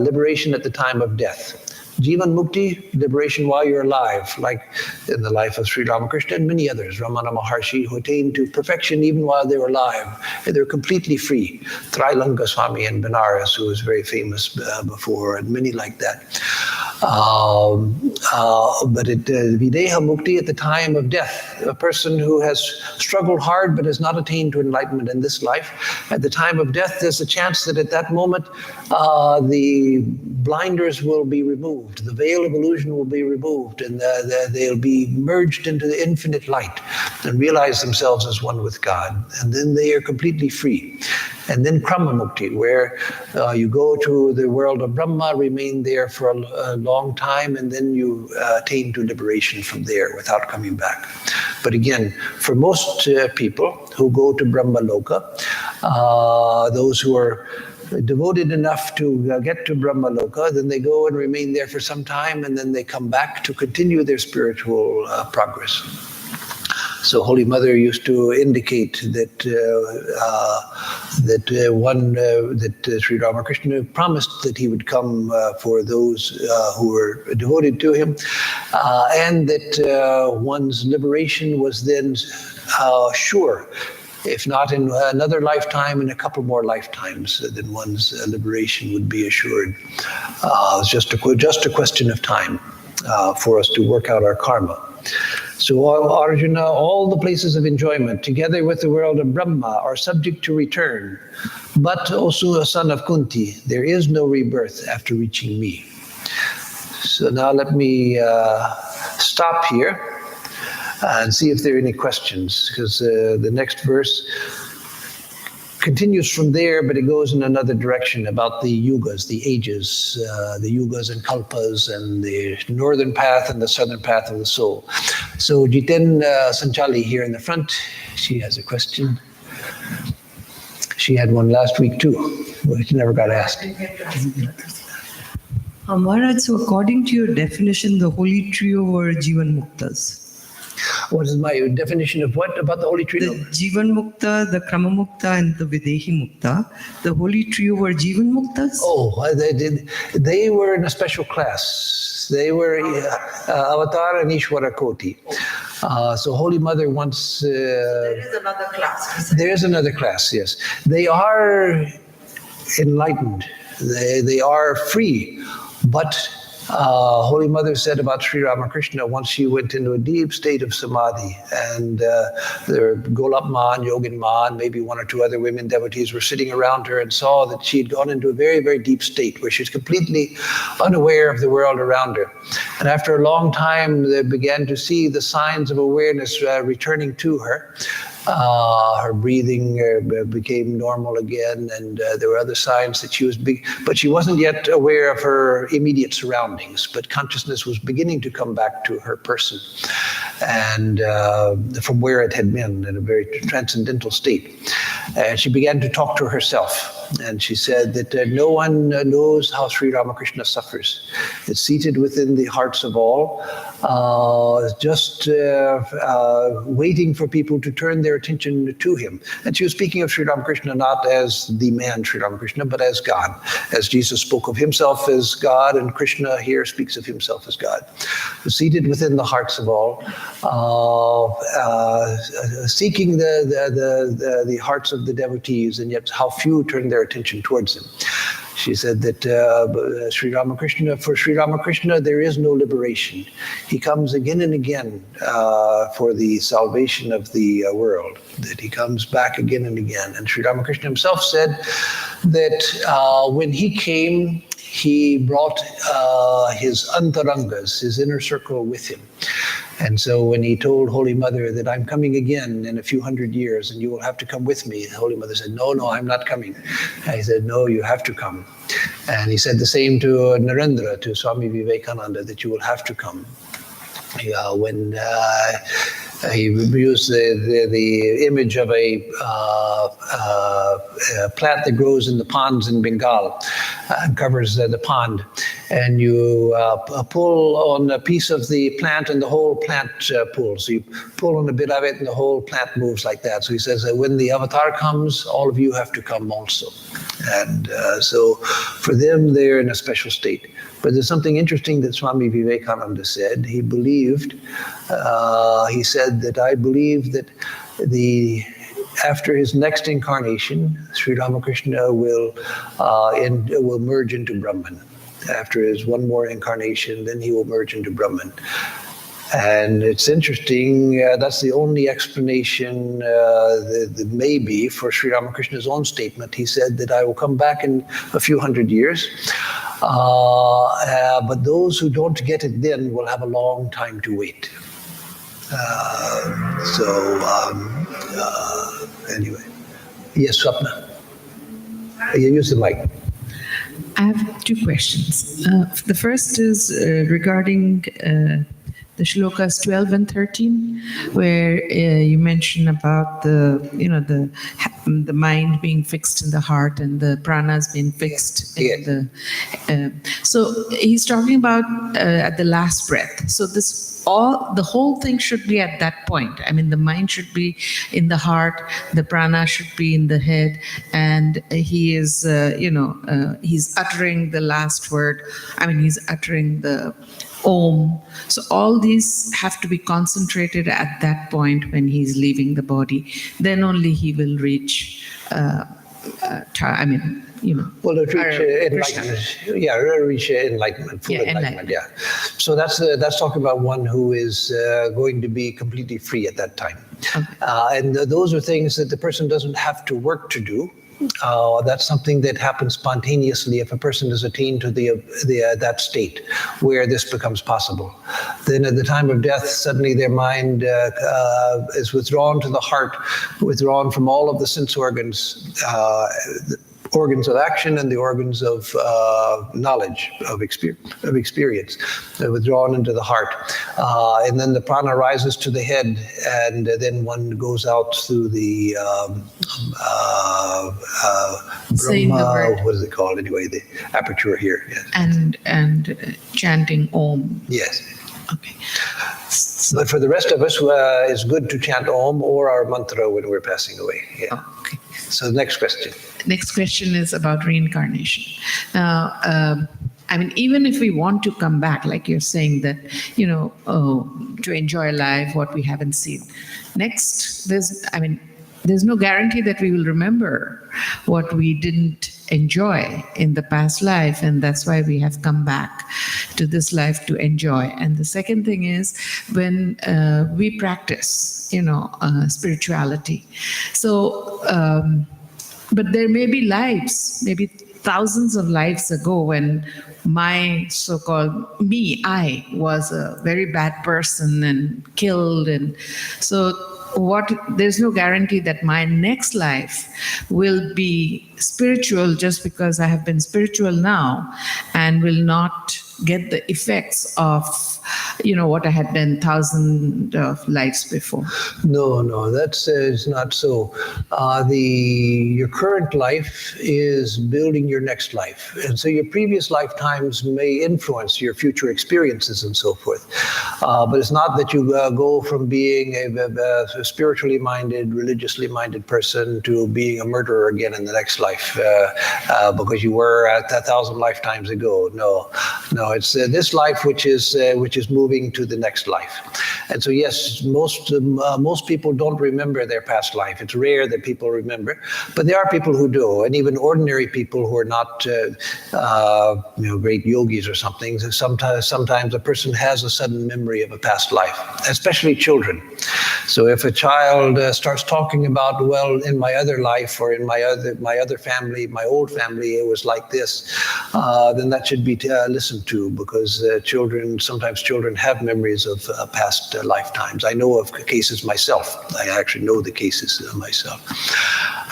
liberation at the time of death. Jivan Mukti, liberation while you're alive, like in the life of Sri Ramakrishna and many others, Ramana Maharshi, who attained to perfection even while they were alive. And they're completely free. Trailanga Swami in Benares, who was very famous before, and many like that. But Videha Mukti at the time of death, a person who has struggled hard but has not attained to enlightenment in this life, at the time of death, there's a chance that at that moment the blinders will be removed, the veil of illusion will be removed, and they'll be merged into the infinite light and realize themselves as one with God. And then they are completely free. And then Krama Mukti, where you go to the world of Brahma, remain there for a long time, and then you attain to liberation from there without coming back. But again, for most people who go to Brahma Loka, those who are devoted enough to get to Brahma Loka, then they go and remain there for some time, and then they come back to continue their spiritual progress. So Holy Mother used to indicate that Sri Ramakrishna promised that he would come for those who were devoted to him, and that one's liberation was then sure. If not in another lifetime, in a couple more lifetimes, then one's liberation would be assured. It's just a question of time for us to work out our karma. So Arjuna, all the places of enjoyment, together with the world of Brahma, are subject to return. But, O son of Kunti, there is no rebirth after reaching me. So now let me stop here and see if there are any questions, because the next verse continues from there, but it goes in another direction about the yugas, the ages, the yugas and kalpas, and the northern path and the southern path of the soul. So Jiten Sanchali here in the front, she has a question. She had one last week too, but she never got asked. Maharaj, so according to your definition, the holy trio were Jivan Muktas. What is my definition of what about the holy trio? The Jivan Mukta, the Krama Mukta, and the Videhi Mukta. The holy trio were Jivan Muktas? Oh, they were in a special class. They were Avatar and Ishwara Koti. So Holy Mother wants... there is another class. There is another class, yes. They are enlightened. They are free, but... Holy Mother said about Sri Ramakrishna once she went into a deep state of samadhi, and there Golap Man, Yogin Man, maybe one or two other women devotees were sitting around her and saw that she had gone into a very, very deep state where she was completely unaware of the world around her. And after a long time, they began to see the signs of awareness returning to her. Her breathing became normal again, and there were other signs that she was big, but she wasn't yet aware of her immediate surroundings. But consciousness was beginning to come back to her person, and from where it had been in a very transcendental state. And she began to talk to herself. And she said that no one knows how Sri Ramakrishna suffers. It's seated within the hearts of all, just waiting for people to turn their attention to him. And she was speaking of Sri Ramakrishna not as the man Sri Ramakrishna, but as God. As Jesus spoke of himself as God, and Krishna here speaks of himself as God. Seated within the hearts of all, seeking the hearts of the devotees, and yet how few turn their attention towards him. She said that for Sri Ramakrishna, there is no liberation. He comes again and again for the salvation of the world, that he comes back again and again. And Sri Ramakrishna himself said that when he came, he brought his antarangas, his inner circle, with him. And so when he told Holy Mother that I'm coming again in a few hundred years and you will have to come with me, Holy Mother said, no, I'm not coming. And he said, no, you have to come. And he said the same to Narendra, to Swami Vivekananda, that you will have to come. When he used the image of a plant that grows in the ponds in Bengal, covers the pond, and you pull on a piece of the plant and the whole plant pulls. So you pull on a bit of it and the whole plant moves like that. So he says that when the avatar comes, all of you have to come also. And so for them, they're in a special state. But there's something interesting that Swami Vivekananda said. He believed, he said that I believe that after his next incarnation, Sri Ramakrishna will merge into Brahman. After his one more incarnation, then he will merge into Brahman. And it's interesting, that's the only explanation that may be for Sri Ramakrishna's own statement. He said that I will come back in a few hundred years, but those who don't get it then will have a long time to wait. Anyway. Yes, Swapna. You use the mic. I have two questions. The first is regarding the shlokas 12 and 13, where you mention about the mind being fixed in the heart and the pranas being fixed in the. So he's talking about at the last breath. So the whole thing should be at that point. I mean, the mind should be in the heart, the prana should be in the head, and he is, he's uttering the last word. I mean, he's uttering the Om. So all these have to be concentrated at that point when he's leaving the body. Then only he will reach, Well, to reach enlightenment. Yeah, reach enlightenment, full enlightenment. Yeah. So that's talking about one who is going to be completely free at that time. Okay. And those are things that the person doesn't have to work to do. That's something that happens spontaneously if a person is attained to that state where this becomes possible. Then at the time of death, suddenly their mind is withdrawn to the heart, withdrawn from all of the sense organs, organs of action and the organs of knowledge, of experience, withdrawn into the heart. And then the prana rises to the head, and then one goes out through the Brahma, what is it called anyway, the aperture here. Yes. And chanting Om. Yes. Okay. But for the rest of us, it's good to chant Om or our mantra when we're passing away. Yeah. Oh, okay. So the next question. Next question is about reincarnation. Now, I mean, even if we want to come back, like you're saying that, to enjoy life, what we haven't seen. Next, there's no guarantee that we will remember what we didn't enjoy in the past life, and that's why we have come back to this life to enjoy. And the second thing is when we practice, spirituality. So, but there may be lives, maybe thousands of lives ago, when my so-called I was a very bad person and killed, and so there's no guarantee that my next life will be spiritual just because I have been spiritual now and will not get the effects of what I had done thousands of lives before. No, that's it's not so. Your current life is building your next life, and so your previous lifetimes may influence your future experiences and so forth. But it's not that you go from being a spiritually minded, religiously minded person to being a murderer again in the next life because you were at 1,000 lifetimes ago. No, it's this life which is moving to the next life. And so yes, most people don't remember their past life. It's rare that people remember, but there are people who do, and even ordinary people who are not great yogis or something. Sometimes a person has a sudden memory of a past life, especially children. So if a child starts talking about, well, in my other life or in my other family, my old family, it was like this, then that should be listened to, because sometimes children have memories of past lifetimes. I know of cases myself. I actually know the cases myself.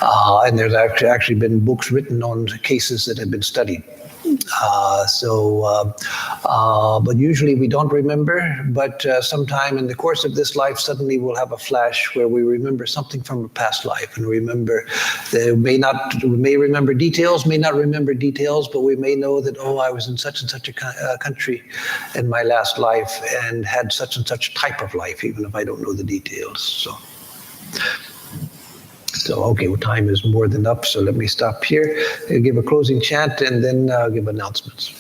And there's actually been books written on cases that have been studied. But usually we don't remember, but sometime in the course of this life, suddenly we'll have a flash where we remember something from a past life, and we may remember details, may not remember details, but we may know that, I was in such and such a country in my last life and had such and such type of life, even if I don't know the details. So, okay, well, time is more than up, so let me stop here, give a closing chant, and then give announcements.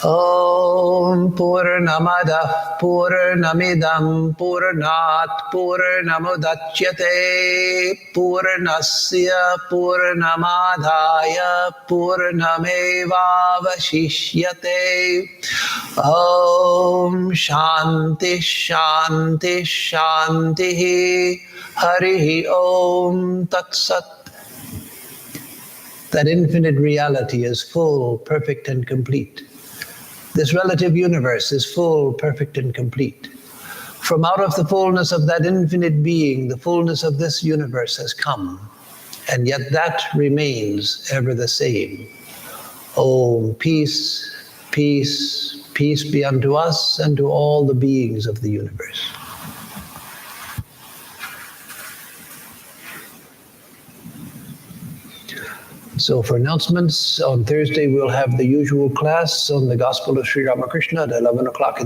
Om Purnamada Purnamidam Purnat Purnamudachyate Purnasya Purnamadhaya Purnamevavashishyate. Om Shanti Shanti Shanti Harihi Om Tat Sat. That infinite reality is full, perfect, and complete. This relative universe is full, perfect, and complete. From out of the fullness of that infinite being, the fullness of this universe has come, and yet that remains ever the same. Om, peace, peace, Peace be unto us and to all the beings of the universe. So for announcements, on Thursday we'll have the usual class on the Gospel of Sri Ramakrishna at 11 o'clock in the